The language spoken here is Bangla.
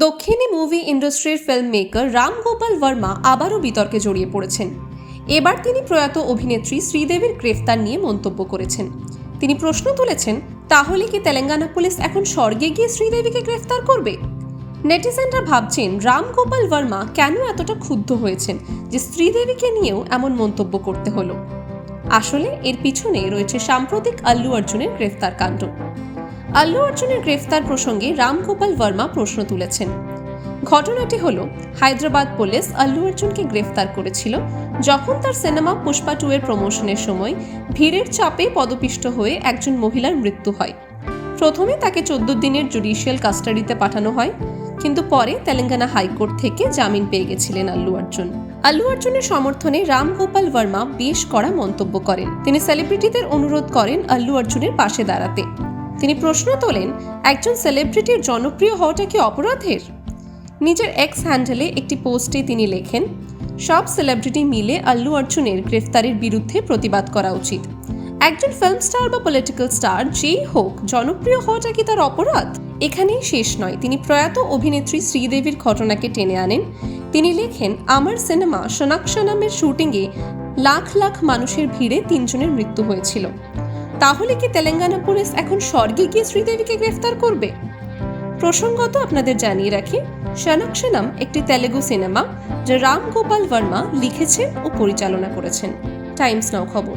দক্ষিণী মুভি ইন্ডাস্ট্রির ফিল্ম মেকার রাম গোপাল বর্মা আবারও বিতর্কে জড়িয়ে পড়েছেন। এবার তিনি প্রয়াত অভিনেত্রী শ্রীদেবীর গ্রেফতার নিয়ে মন্তব্য করেছেন। তিনি প্রশ্ন তুলেছেন, তাহলে কি তেলেঙ্গানা পুলিশ এখন স্বর্গে গিয়ে শ্রীদেবীকে গ্রেফতার করবে? নেটিজেনরা ভাবছেন রাম গোপাল বর্মা কেন এতটা ক্ষুব্ধ হয়েছেন যে শ্রীদেবীকে নিয়েও এমন মন্তব্য করতে হলো। আসলে এর পিছনে রয়েছে সাম্প্রতিক আল্লু অর্জুনের গ্রেফতার কাণ্ড। আল্লু অর্জুনের গ্রেফতার প্রসঙ্গে রাম গোপাল বর্মা প্রশ্ন তুলেছেন। ঘটনাটি হলো, হায়দ্রাবাদ পুলিশ আল্লু অর্জুনকে গ্রেফতার করেছিল যখন তার সিনেমা পুষ্পা 2 এর প্রমোশনের সময় ভিড়ের চাপে পদপিষ্ট হয়ে একজন মহিলার মৃত্যু হয়। প্রথমে তাকে 14 দিনের জুডিশিয়াল কাস্টাডিতে পাঠানো হয়, কিন্তু পরে তেলেঙ্গানা হাইকোর্ট থেকে জামিন পেয়ে গেছিলেন আল্লু অর্জুন। আল্লু অর্জুনের সমর্থনে রাম গোপাল বর্মা বেশ কড়া মন্তব্য করেন। তিনি সেলিব্রিটিদের অনুরোধ করেন আল্লু অর্জুনের পাশে দাঁড়াতে। তিনি প্রশ্ন তোলেন, একজন সেলিব্রিটির জনপ্রিয় হওয়াটা কি অপরাধের? নিজের এক্স হ্যান্ডেলে একটি পোস্টে তিনি লেখেন, সব সেলিব্রিটি মিলে আল্লু অর্জুনের গ্রেফতারের বিরুদ্ধে প্রতিবাদ করা উচিত। একজন ফিল্ম স্টার বা পলিটিক্যাল স্টার যেই হোক, জনপ্রিয় হওয়াটা কি তার অপরাধ? এখানেই শেষ নয়, তিনি প্রয়াত অভিনেত্রী শ্রীদেবীর ঘটনাকে টেনে আনেন। তিনি লেখেন, আমার সিনেমা সোনাক্ষনামের শুটিংয়ে লাখ লাখ মানুষের ভিড়ে 3 জনের মৃত্যু হয়েছিল। তাহলে কি তেলেঙ্গানা পুলিশ এখন স্বর্গে গিয়ে শ্রীদেবীকে গ্রেফতার করবে? প্রসঙ্গত আপনাদের জানিয়ে রাখি, সোনাক্ষনাম একটি তেলেগু সিনেমা যা রাম গোপাল বর্মা লিখেছেন ও পরিচালনা করেছেন। টাইমস নাও খবর।